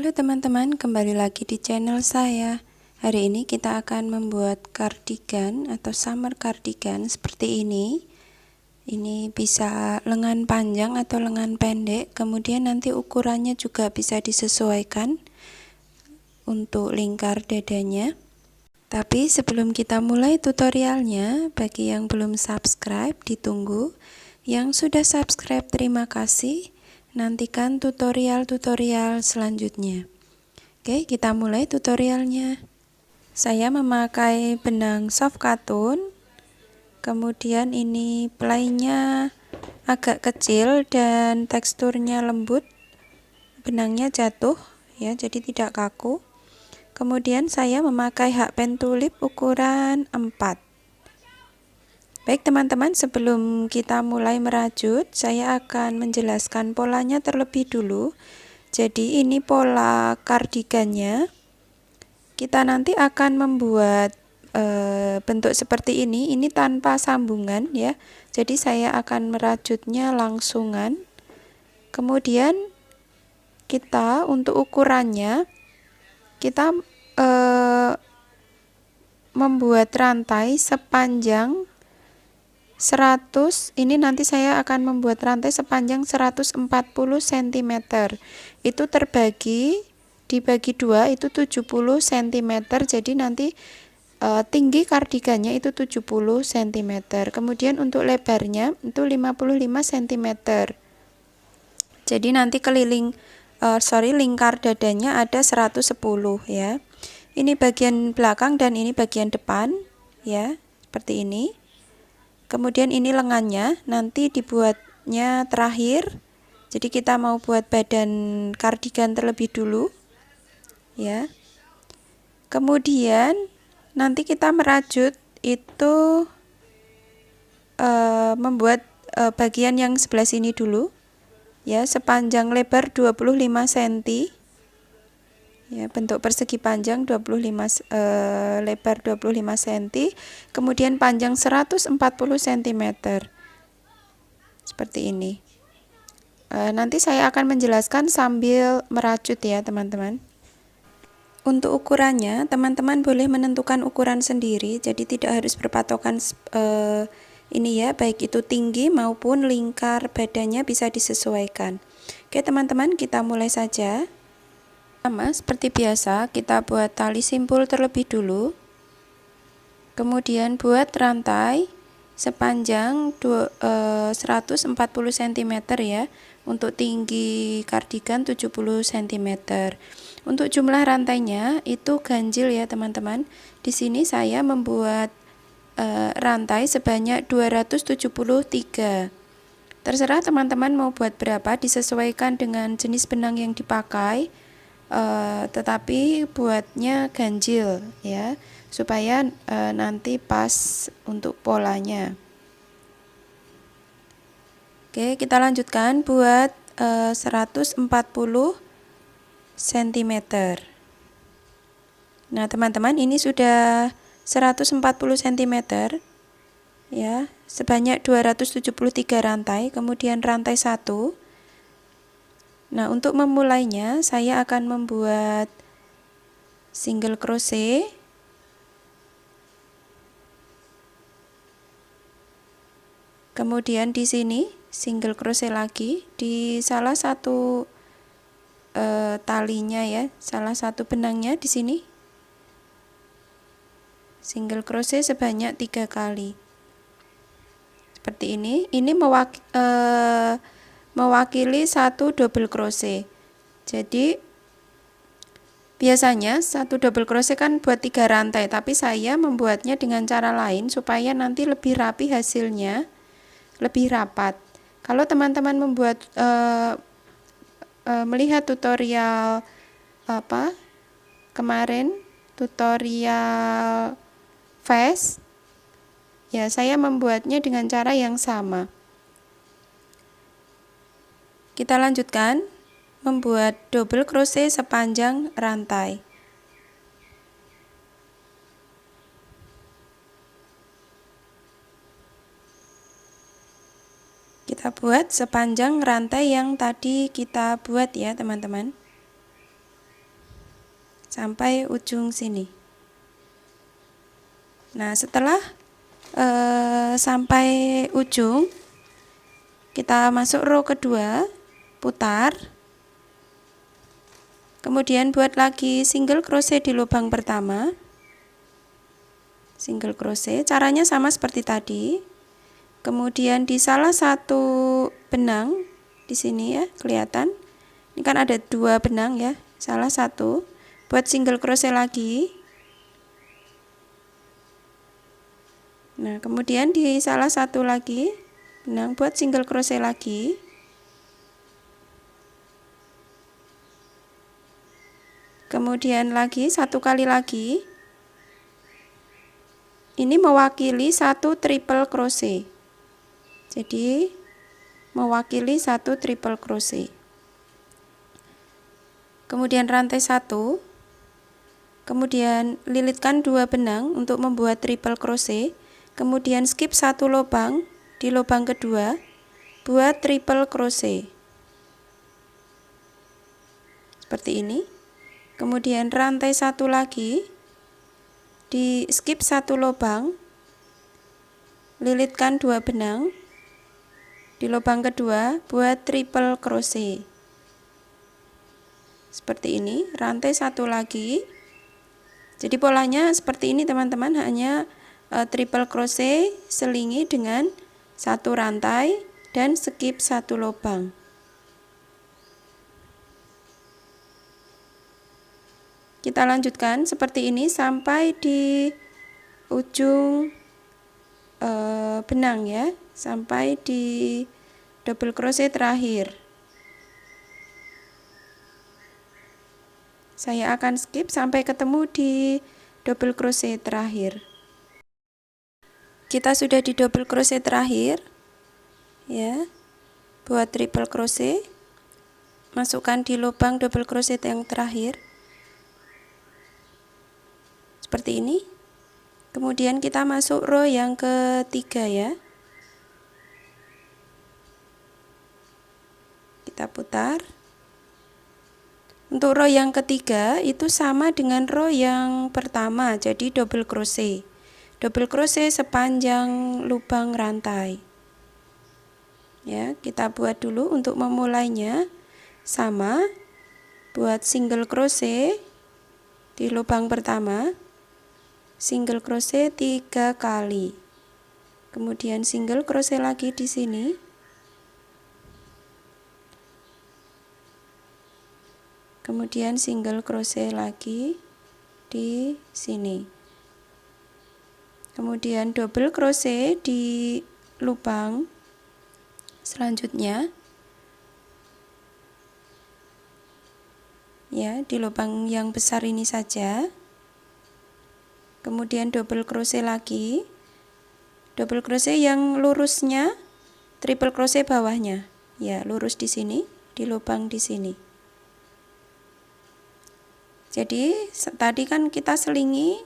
Halo teman-teman, kembali lagi di channel saya. Hari ini kita akan membuat cardigan atau summer cardigan seperti ini. Ini bisa lengan panjang atau lengan pendek, kemudian nanti ukurannya juga bisa disesuaikan untuk lingkar dadanya. Tapi sebelum kita mulai tutorialnya, bagi yang belum subscribe ditunggu. Yang sudah subscribe terima kasih. Nantikan tutorial-tutorial selanjutnya. Oke, kita mulai tutorialnya. Saya memakai benang soft cotton. Kemudian ini playnya agak kecil dan teksturnya lembut. Benangnya jatuh ya, jadi tidak kaku. Kemudian saya memakai hakpen tulip ukuran 4. Baik teman-teman, sebelum kita mulai merajut, saya akan menjelaskan polanya terlebih dulu. Jadi ini pola kardigannya. Kita nanti akan membuat bentuk seperti ini tanpa sambungan ya. Jadi saya akan merajutnya langsungan. Kemudian kita untuk ukurannya, kita membuat rantai sepanjang 100, ini nanti saya akan membuat rantai sepanjang 140 cm. Itu dibagi 2 itu 70 cm. Jadi nanti tinggi kardigannya itu 70 cm. Kemudian untuk lebarnya itu 55 cm. Jadi nanti lingkar dadanya ada 110 ya. Ini bagian belakang dan ini bagian depan ya, seperti ini. Kemudian ini lengannya, nanti dibuatnya terakhir. Jadi kita mau buat badan kardigan terlebih dulu ya. Kemudian nanti kita merajut itu membuat bagian yang sebelah sini dulu ya, sepanjang lebar 25 cm ya, bentuk persegi panjang 25 lebar 25 cm, kemudian panjang 140 cm seperti ini. Nanti saya akan menjelaskan sambil merajut ya teman-teman. Untuk ukurannya, teman-teman boleh menentukan ukuran sendiri, jadi tidak harus berpatokan ini ya, baik itu tinggi maupun lingkar badannya bisa disesuaikan. Oke teman-teman, kita mulai saja. Pertama, seperti biasa, kita buat tali simpul terlebih dulu. Kemudian buat rantai sepanjang 140 cm ya. Untuk tinggi kardigan 70 cm. Untuk jumlah rantainya itu ganjil ya teman-teman. Di sini saya membuat rantai sebanyak 273. Terserah teman-teman mau buat berapa, disesuaikan dengan jenis benang yang dipakai. Tetapi buatnya ganjil ya, supaya nanti pas untuk polanya. Oke, kita lanjutkan buat 140 cm. Nah teman-teman, ini sudah 140 cm ya, sebanyak 273 rantai, kemudian rantai 1. Nah, untuk memulainya saya akan membuat single crochet. Kemudian di sini single crochet lagi di salah satu talinya ya, salah satu benangnya di sini. Single crochet sebanyak 3 kali. Seperti ini. Ini mewakili satu double crochet. Jadi biasanya satu double crochet kan buat 3 rantai, tapi saya membuatnya dengan cara lain supaya nanti lebih rapi hasilnya, lebih rapat. Kalau teman-teman membuat melihat tutorial kemarin, tutorial vest ya, saya membuatnya dengan cara yang sama. Kita lanjutkan membuat double crochet sepanjang rantai. Kita buat sepanjang rantai yang tadi kita buat ya teman-teman. sampai ujung sini. Nah, setelah sampai ujung, kita masuk row kedua, putar. Kemudian buat lagi single crochet di lubang pertama. Single crochet, caranya sama seperti tadi. Kemudian di salah satu benang di sini ya, kelihatan. Ini kan ada 2 benang ya, salah satu. Buat single crochet lagi. Nah, kemudian di salah satu lagi benang buat single crochet lagi. Kemudian lagi 1 kali lagi. Ini mewakili 1 triple crochet. Jadi mewakili 1 triple crochet. Kemudian rantai 1. Kemudian lilitkan 2 benang untuk membuat triple crochet. Kemudian skip 1 lubang di lubang kedua, buat triple crochet. Seperti ini. Kemudian rantai 1 lagi, di skip 1 lubang, lilitkan 2 benang di lubang kedua, buat triple crochet. Seperti ini, rantai 1 lagi. Jadi polanya seperti ini teman-teman, hanya triple crochet selingi dengan 1 rantai dan skip 1 lubang. Kita lanjutkan seperti ini sampai di ujung benang ya, sampai di double crochet terakhir. Saya akan skip sampai ketemu di double crochet terakhir. Kita sudah di double crochet terakhir ya. Buat triple crochet, masukkan di lubang double crochet yang terakhir seperti ini. Kemudian kita masuk row yang ketiga ya. Kita putar. Untuk row yang ketiga itu sama dengan row yang pertama, jadi double crochet. Double crochet sepanjang lubang rantai. Ya, kita buat dulu untuk memulainya sama. Buat single crochet di lubang pertama. Single crochet 3 kali. Kemudian single crochet lagi di sini. Kemudian single crochet lagi di sini. Kemudian double crochet di lubang selanjutnya. Ya, di lubang yang besar ini saja. Kemudian double crochet lagi. Double crochet yang lurusnya triple crochet bawahnya. Ya, lurus di sini, di lubang di sini. Jadi tadi kan kita selingi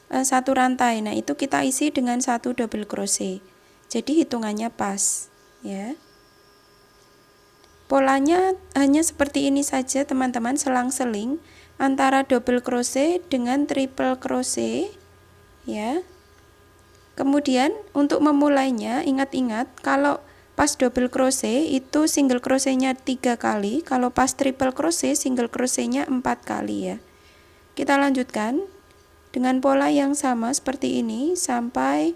1 rantai. Nah, itu kita isi dengan 1 double crochet. Jadi hitungannya pas, ya. Polanya hanya seperti ini saja, teman-teman, selang-seling antara double crochet dengan triple crochet, ya. Kemudian untuk memulainya, ingat-ingat kalau pas double crochet itu single crochetnya 3 kali, kalau pas triple crochet single crochetnya 4 kali ya. Kita lanjutkan dengan pola yang sama seperti ini sampai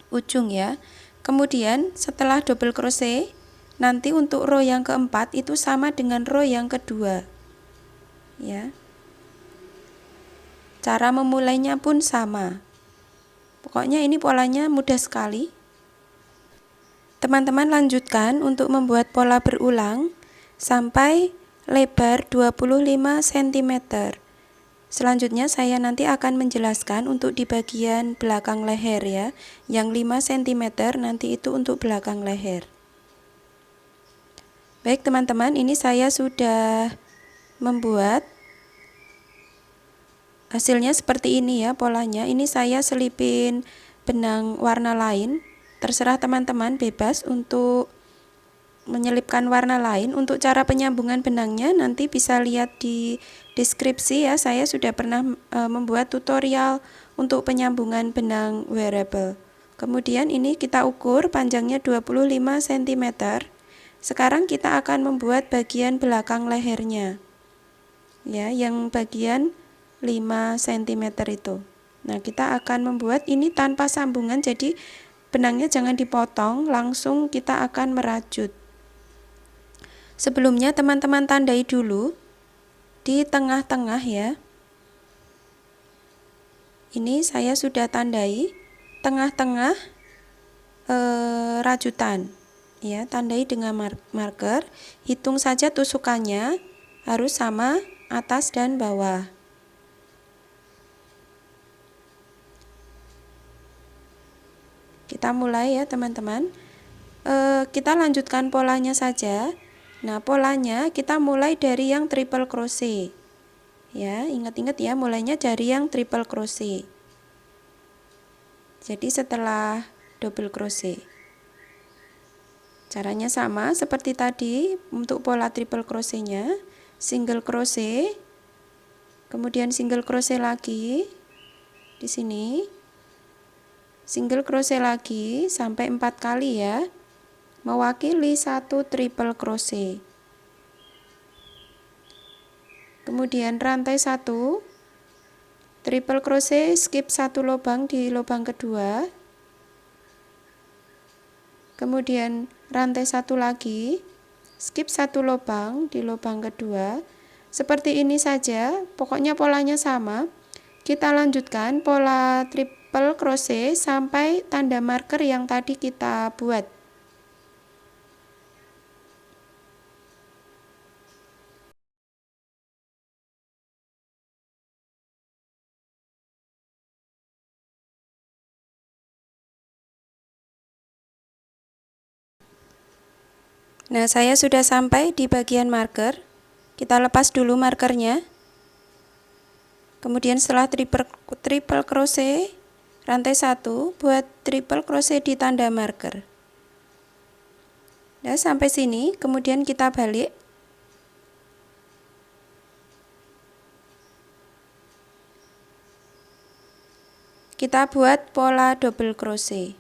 ujung ya. Kemudian setelah double crochet, nanti untuk row yang keempat itu sama dengan row yang kedua ya. Cara memulainya pun sama. Pokoknya ini polanya mudah sekali. Teman-teman lanjutkan untuk membuat pola berulang sampai lebar 25 cm. Selanjutnya saya nanti akan menjelaskan untuk di bagian belakang leher ya. Yang 5 cm nanti itu untuk belakang leher. Baik teman-teman, ini saya sudah membuat. Hasilnya seperti ini ya polanya. Ini saya selipin benang warna lain. Terserah teman-teman, bebas untuk menyelipkan warna lain. Untuk cara penyambungan benangnya nanti bisa lihat di deskripsi ya, saya sudah pernah membuat tutorial untuk penyambungan benang wearable. Kemudian ini kita ukur panjangnya 25 cm. Sekarang kita akan membuat bagian belakang lehernya ya, yang bagian 5 cm itu. Nah, kita akan membuat ini tanpa sambungan, jadi benangnya jangan dipotong, langsung kita akan merajut. Sebelumnya teman-teman tandai dulu di tengah-tengah ya. Ini saya sudah tandai tengah-tengah rajutan ya, tandai dengan marker. Hitung saja tusukannya harus sama atas dan bawah. Kita mulai ya teman-teman. Kita lanjutkan polanya saja. Nah, polanya kita mulai dari yang triple crochet. Ya, ingat-ingat ya, mulainya dari yang triple crochet. Jadi setelah double crochet. Caranya sama seperti tadi untuk pola triple crochetnya. Single crochet, kemudian single crochet lagi di sini. Single crochet lagi sampai 4 kali ya. Mewakili satu triple crochet. Kemudian rantai 1, triple crochet, skip 1 lubang di lubang kedua. Kemudian rantai 1 lagi, skip 1 lubang di lubang kedua. Seperti ini saja, pokoknya polanya sama. Kita lanjutkan pola triple crochet sampai tanda marker yang tadi kita buat. Nah, saya sudah sampai di bagian marker. Kita lepas dulu markernya. Kemudian setelah triple crochet rantai 1, buat triple crochet di tanda marker. Nah, sampai sini, kemudian kita balik. Kita buat pola double crochet.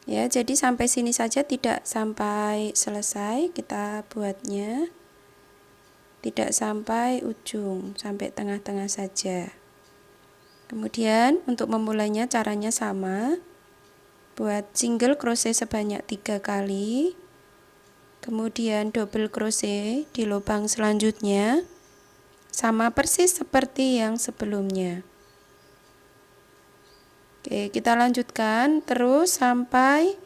Ya, jadi sampai sini saja, tidak sampai selesai kita buatnya. Tidak sampai ujung, sampai tengah-tengah saja. Kemudian untuk memulainya caranya sama. Buat single crochet sebanyak 3 kali. Kemudian double crochet di lubang selanjutnya. Sama persis seperti yang sebelumnya. Oke, kita lanjutkan terus sampai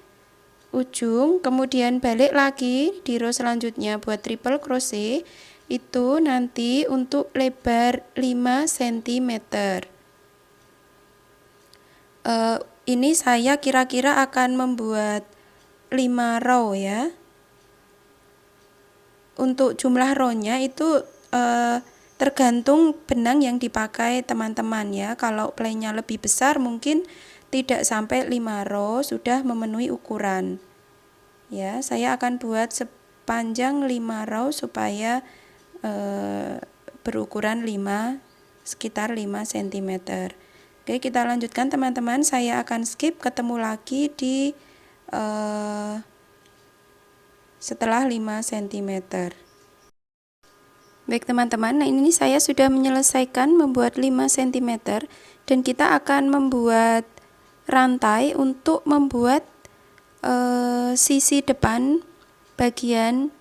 ujung, kemudian balik lagi di row selanjutnya buat triple crochet. Itu nanti untuk lebar 5 cm. Ini saya kira-kira akan membuat 5 row ya. Untuk jumlah row-nya itu tergantung benang yang dipakai teman-teman ya. Kalau plainnya lebih besar mungkin tidak sampai 5 row sudah memenuhi ukuran. Ya, saya akan buat sepanjang 5 row supaya berukuran 5, sekitar 5 cm. Oke, kita lanjutkan teman-teman. Saya akan skip, ketemu lagi di setelah 5 cm. Baik teman-teman, nah ini saya sudah menyelesaikan membuat 5 cm dan kita akan membuat rantai untuk membuat sisi depan bagian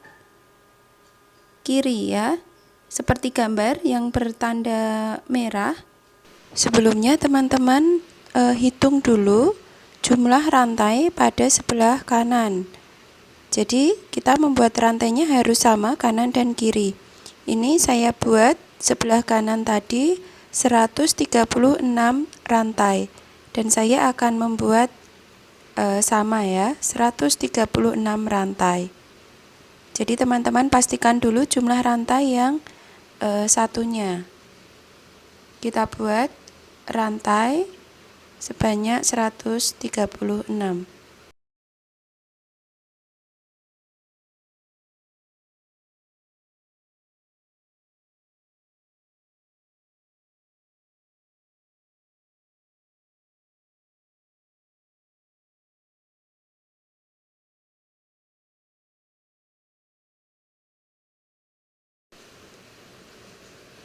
kiri ya, seperti gambar yang bertanda merah. Sebelumnya teman-teman hitung dulu jumlah rantai pada sebelah kanan. Jadi kita membuat rantainya harus sama kanan dan kiri. Ini saya buat sebelah kanan tadi 136 rantai dan saya akan membuat sama ya, 136 rantai. Jadi teman-teman pastikan dulu jumlah rantai yang satunya. Kita buat rantai sebanyak 136.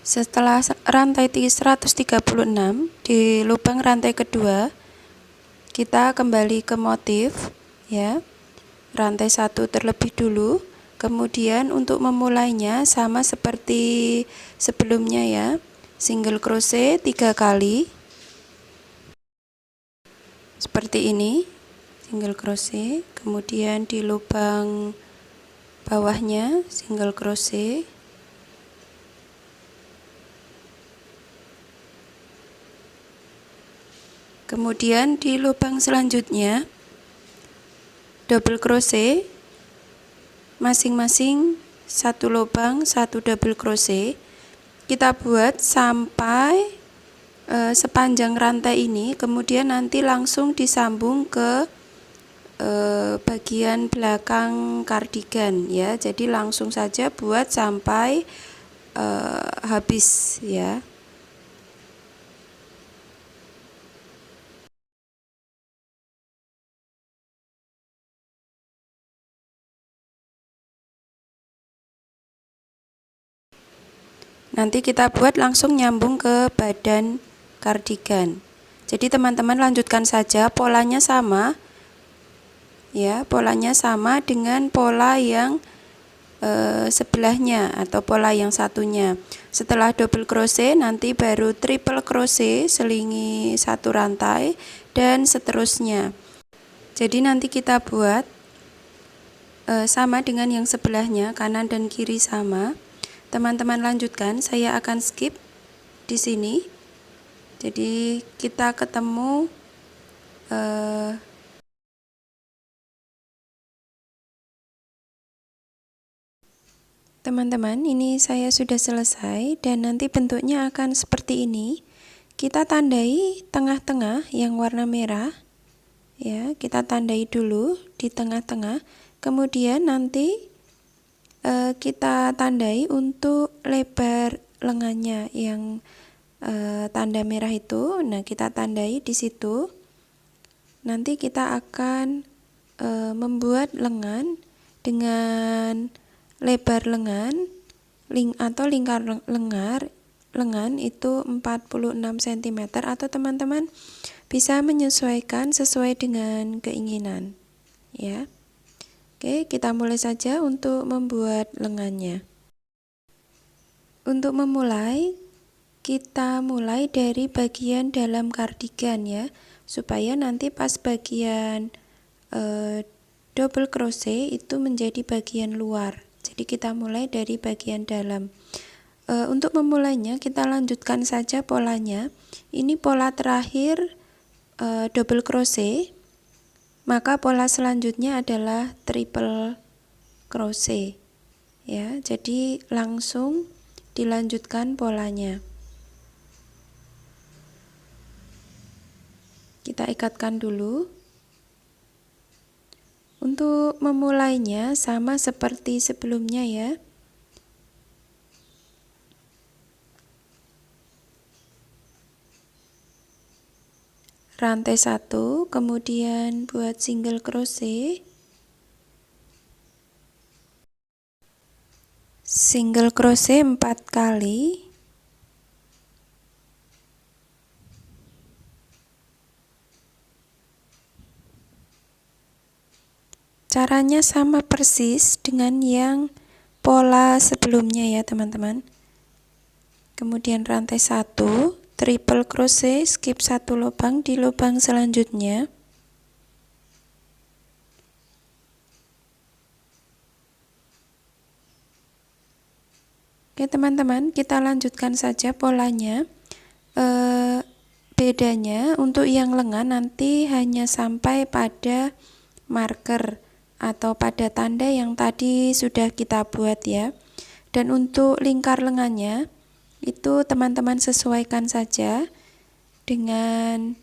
Setelah rantai 136 di lubang rantai kedua, kita kembali ke motif ya. Rantai 1 terlebih dulu. Kemudian untuk memulainya sama seperti sebelumnya ya. Single crochet 3 kali. Seperti ini. Single crochet, kemudian di lubang bawahnya single crochet. Kemudian di lubang selanjutnya double crochet, masing-masing satu lubang, satu double crochet. Kita buat sampai sepanjang rantai ini, kemudian nanti langsung disambung ke bagian belakang kardigan ya. Jadi langsung saja buat sampai habis ya. Nanti kita buat langsung nyambung ke badan kardigan. Jadi teman-teman lanjutkan saja, polanya sama ya, polanya sama dengan pola yang sebelahnya atau pola yang satunya. Setelah double crochet nanti baru triple crochet, selingi satu rantai dan seterusnya. Jadi nanti kita buat sama dengan yang sebelahnya, kanan dan kiri sama. Teman-teman lanjutkan, saya akan skip di sini. Jadi kita ketemu teman-teman, ini saya sudah selesai dan nanti bentuknya akan seperti ini. Kita tandai tengah-tengah yang warna merah ya, kita tandai dulu di tengah-tengah. Kemudian nanti kita tandai untuk lebar lengannya yang tanda merah itu. Nah, kita tandai di situ. Nanti kita akan membuat lengan dengan lebar lengan atau lingkar lengan itu 46 cm, atau teman-teman bisa menyesuaikan sesuai dengan keinginan ya. Oke, kita mulai saja untuk membuat lengannya. Untuk memulai, kita mulai dari bagian dalam kardigan ya, supaya nanti pas bagian double crochet itu menjadi bagian luar. Jadi kita mulai dari bagian dalam. Untuk memulainya kita lanjutkan saja polanya. Ini pola terakhir double crochet. Maka pola selanjutnya adalah triple crochet ya. Jadi langsung dilanjutkan polanya. Kita ikatkan dulu. Untuk memulainya sama seperti sebelumnya ya. Rantai 1, kemudian buat single crochet, single crochet 4 kali, caranya sama persis dengan yang pola sebelumnya ya teman-teman. Kemudian rantai 1, triple crochet, skip satu lubang di lubang selanjutnya. Oke teman-teman, kita lanjutkan saja polanya. Bedanya untuk yang lengan nanti hanya sampai pada marker atau pada tanda yang tadi sudah kita buat ya. Dan untuk lingkar lengannya itu teman-teman sesuaikan saja dengan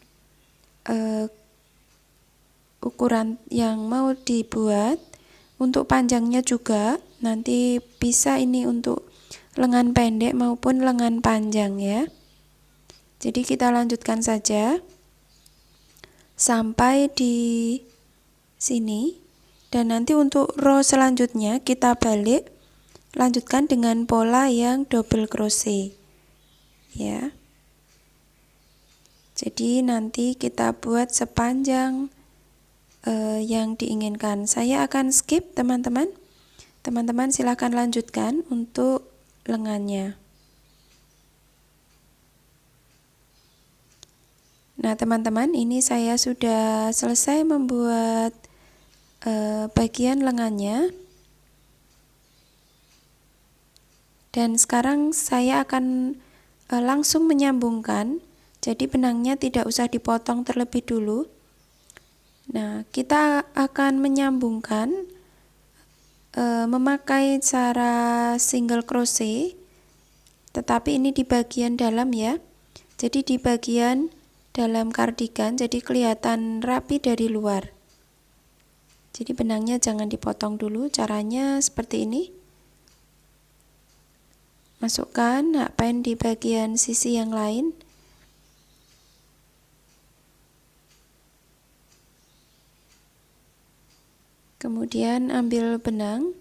ukuran yang mau dibuat. Untuk panjangnya juga nanti bisa ini untuk lengan pendek maupun lengan panjang ya. Jadi kita lanjutkan saja sampai di sini, dan nanti untuk row selanjutnya kita balik, lanjutkan dengan pola yang double crochet. ya. Jadi nanti kita buat sepanjang yang diinginkan. Saya akan skip teman-teman. Teman-teman silahkan lanjutkan untuk lengannya. Nah teman-teman, ini saya sudah selesai membuat bagian lengannya. Dan sekarang saya akan langsung menyambungkan. Jadi benangnya tidak usah dipotong terlebih dulu. Nah, kita akan menyambungkan memakai cara single crochet, tetapi ini di bagian dalam ya. Jadi di bagian dalam kardigan, jadi kelihatan rapi dari luar. Jadi benangnya jangan dipotong dulu, caranya seperti ini. Masukkan hakpen di bagian sisi yang lain. Kemudian ambil benang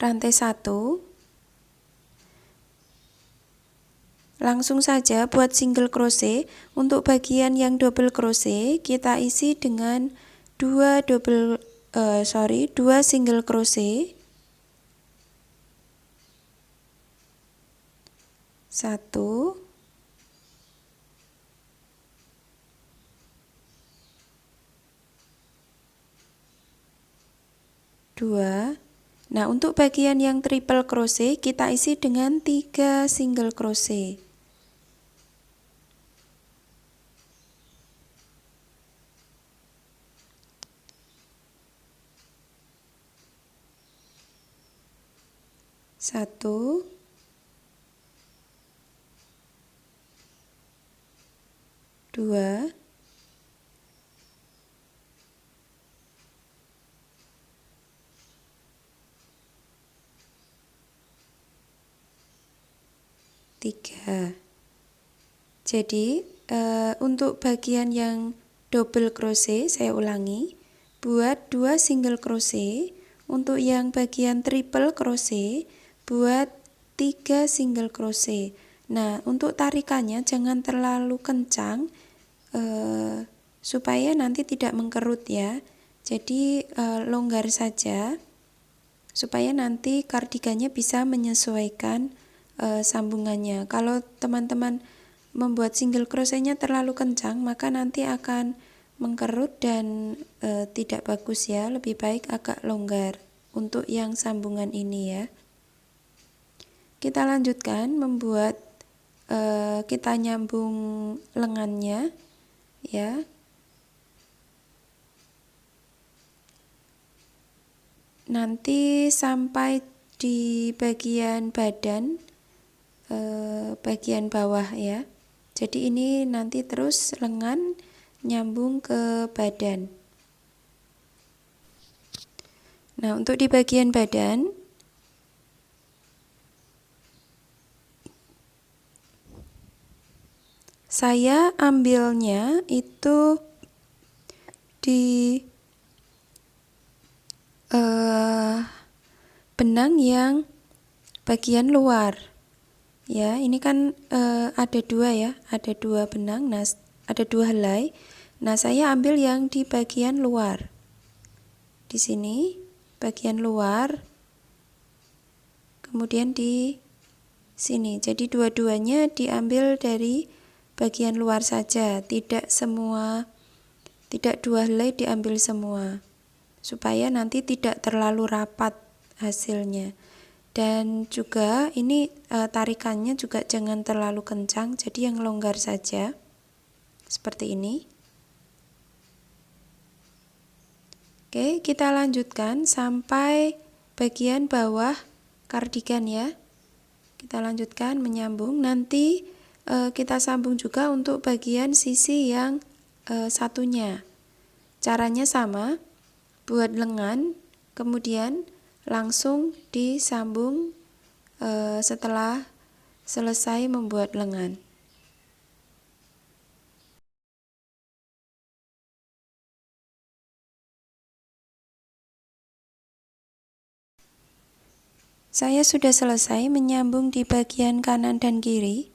rantai 1. Langsung saja buat single crochet. Untuk bagian yang double crochet kita isi dengan 2 single crochet. 1, 2. Nah, untuk bagian yang triple crochet kita isi dengan 3 single crochet. Satu, dua, tiga. Jadi untuk bagian yang double crochet saya ulangi, buat 2 single crochet. Untuk yang bagian triple crochet buat 3 single crochet. Nah, untuk tarikannya jangan terlalu kencang supaya nanti tidak mengkerut ya. Jadi longgar saja supaya nanti kardigannya bisa menyesuaikan sambungannya. Kalau teman-teman membuat single crochetnya terlalu kencang, maka nanti akan mengkerut dan tidak bagus ya. Lebih baik agak longgar untuk yang sambungan ini ya. Kita lanjutkan membuat kita nyambung lengannya ya. Nanti sampai di bagian badan bagian bawah ya. Jadi ini nanti terus lengan nyambung ke badan. Nah, untuk di bagian badan saya ambilnya itu di benang yang bagian luar. Ya, ini kan ada 2 ya, ada 2 benang, nah ada 2 helai. Nah, saya ambil yang di bagian luar. Di sini bagian luar. Kemudian di sini. Jadi dua-duanya diambil dari bagian luar saja, tidak 2 helai diambil semua. Supaya nanti tidak terlalu rapat hasilnya. Dan juga ini tarikannya juga jangan terlalu kencang, jadi yang longgar saja seperti ini. Oke, kita lanjutkan sampai bagian bawah kardigan ya. Kita lanjutkan menyambung. Nanti kita sambung juga untuk bagian sisi yang satunya. Caranya sama, buat lengan, kemudian langsung disambung setelah selesai membuat lengan. Saya sudah selesai menyambung di bagian kanan dan kiri.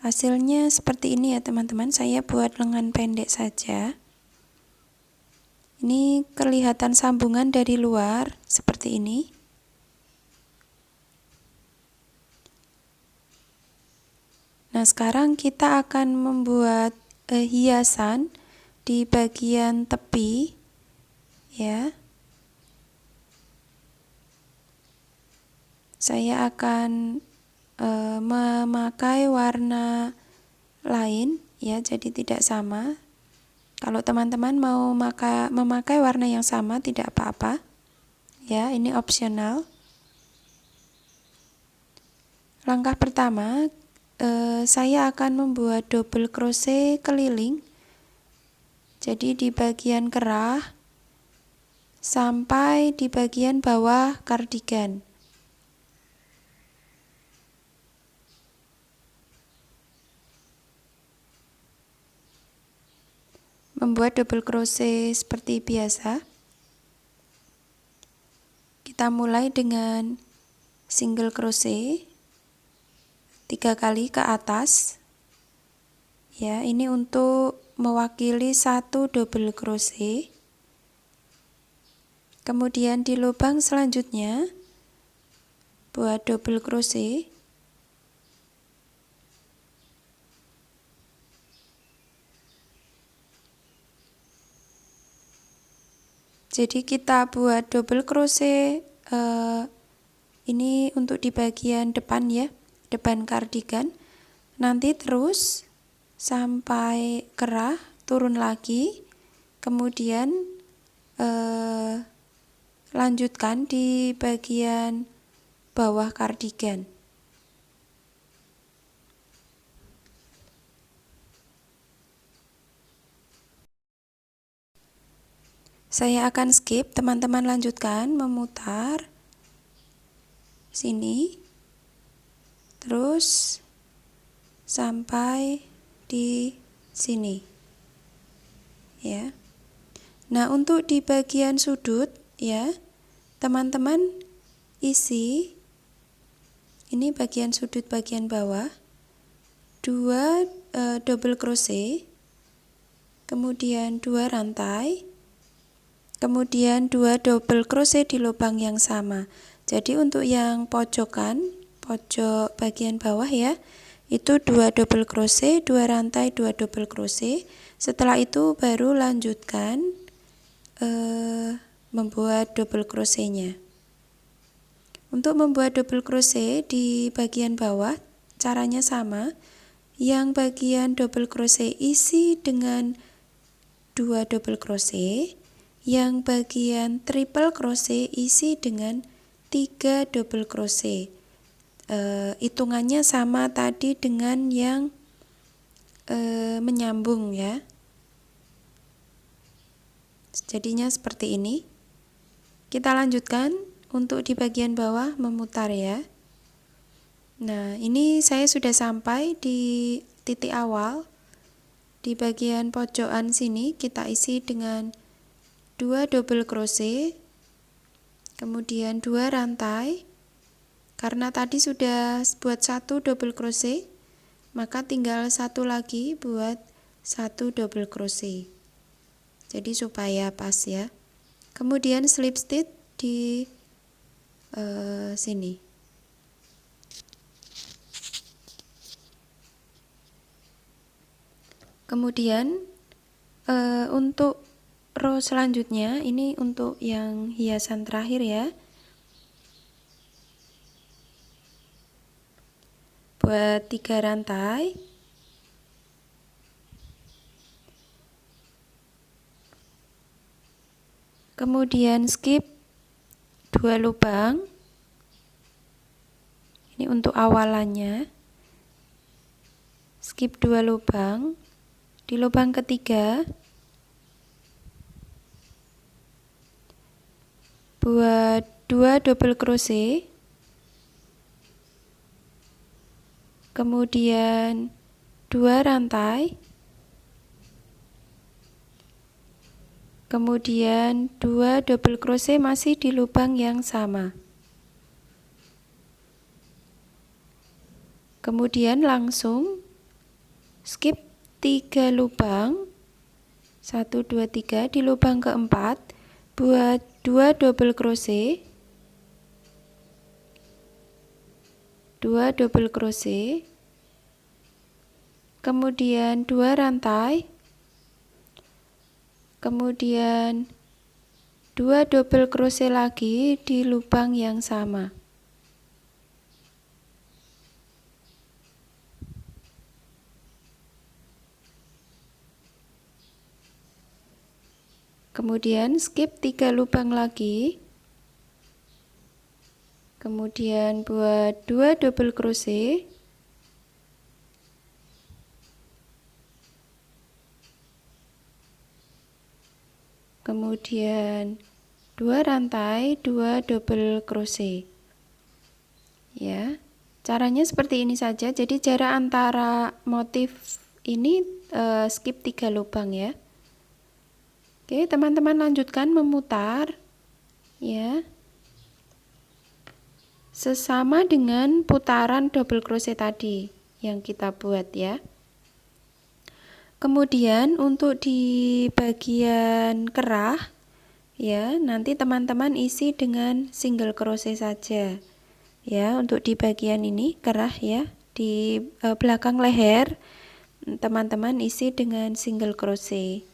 Hasilnya seperti ini ya teman-teman, saya buat lengan pendek saja. Ini kelihatan sambungan dari luar seperti ini. Nah, sekarang kita akan membuat hiasan di bagian tepi ya. Saya akan memakai warna lain ya, jadi tidak sama. Kalau teman-teman mau memakai warna yang sama tidak apa-apa ya, ini opsional. Langkah pertama, saya akan membuat double crochet keliling, jadi di bagian kerah sampai di bagian bawah kardigan. Membuat double crochet seperti biasa, kita mulai dengan single crochet 3 kali ke atas ya. Ini untuk mewakili satu double crochet. Kemudian di lubang selanjutnya buat double crochet. Jadi kita buat double crochet ini untuk di bagian depan ya, depan kardigan. Nanti terus sampai kerah, turun lagi, kemudian lanjutkan di bagian bawah kardigan. Saya akan skip, teman-teman lanjutkan memutar sini terus sampai di sini ya. Nah, untuk di bagian sudut ya, teman-teman isi ini bagian sudut bagian bawah 2 double crochet, kemudian 2 rantai, kemudian 2 double crochet di lubang yang sama. Jadi untuk yang pojokan, pojok bagian bawah ya, itu 2 double crochet, 2 rantai, 2 double crochet. Setelah itu baru lanjutkan membuat double crochetnya. Untuk membuat double crochet di bagian bawah caranya sama. Yang bagian double crochet isi dengan 2 double crochet, yang bagian triple crochet isi dengan 3 double crochet. Hitungannya sama tadi dengan yang menyambung ya. Jadinya seperti ini. Kita lanjutkan untuk di bagian bawah memutar ya. Nah, ini saya sudah sampai di titik awal. Di bagian pojokan sini kita isi dengan 2 double crochet, kemudian 2 rantai. Karena tadi sudah buat 1 double crochet, maka tinggal 1 lagi buat 1 double crochet. Jadi supaya pas ya. Kemudian slip stitch di sini. Kemudian untuk row selanjutnya, ini untuk yang hiasan terakhir ya. Buat 3 rantai. Kemudian skip 2 lubang. Ini untuk awalannya. Skip 2 lubang. Di lubang ketiga buat 2 double crochet, kemudian 2 rantai, kemudian 2 double crochet masih di lubang yang sama. Kemudian langsung skip 3 lubang, 1 2 3. Di lubang keempat buat 2 double crochet, 2 double crochet, kemudian 2 rantai, kemudian 2 double crochet lagi di lubang yang sama. Kemudian skip 3 lubang lagi, kemudian buat 2 double crochet, kemudian 2 rantai, 2 double crochet. Ya, caranya seperti ini saja. Jadi jarak antara motif ini skip 3 lubang ya. Oke, teman-teman lanjutkan memutar ya, sesama dengan putaran double crochet tadi yang kita buat ya. Kemudian untuk di bagian kerah ya, nanti teman-teman isi dengan single crochet saja ya. Untuk di bagian ini kerah ya, di belakang leher teman-teman isi dengan single crochet.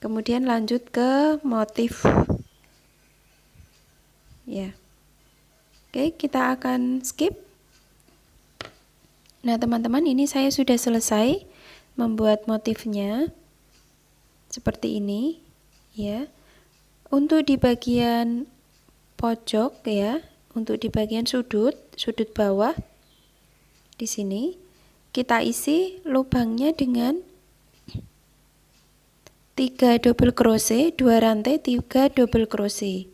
Kemudian lanjut ke motif ya. Oke, kita akan skip. Nah teman-teman, ini saya sudah selesai membuat motifnya seperti ini ya. Untuk di bagian pojok ya, untuk di bagian sudut bawah di sini kita isi lubangnya dengan 3 double crochet, 2 rantai, 3 double crochet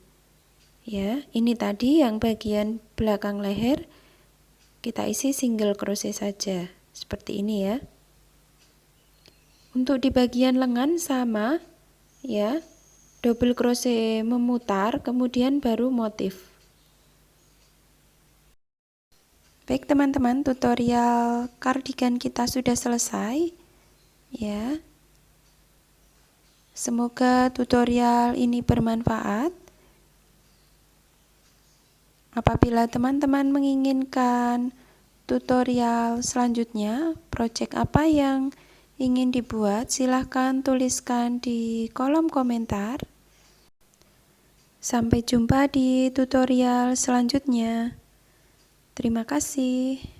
ya. Ini tadi yang bagian belakang leher kita isi single crochet saja seperti ini ya. Untuk di bagian lengan sama ya, double crochet memutar, kemudian baru motif. Baik teman-teman, tutorial kardigan kita sudah selesai ya. Semoga tutorial ini bermanfaat. Apabila teman-teman menginginkan tutorial selanjutnya, project apa yang ingin dibuat, silahkan tuliskan di kolom komentar. Sampai jumpa di tutorial selanjutnya. Terima kasih.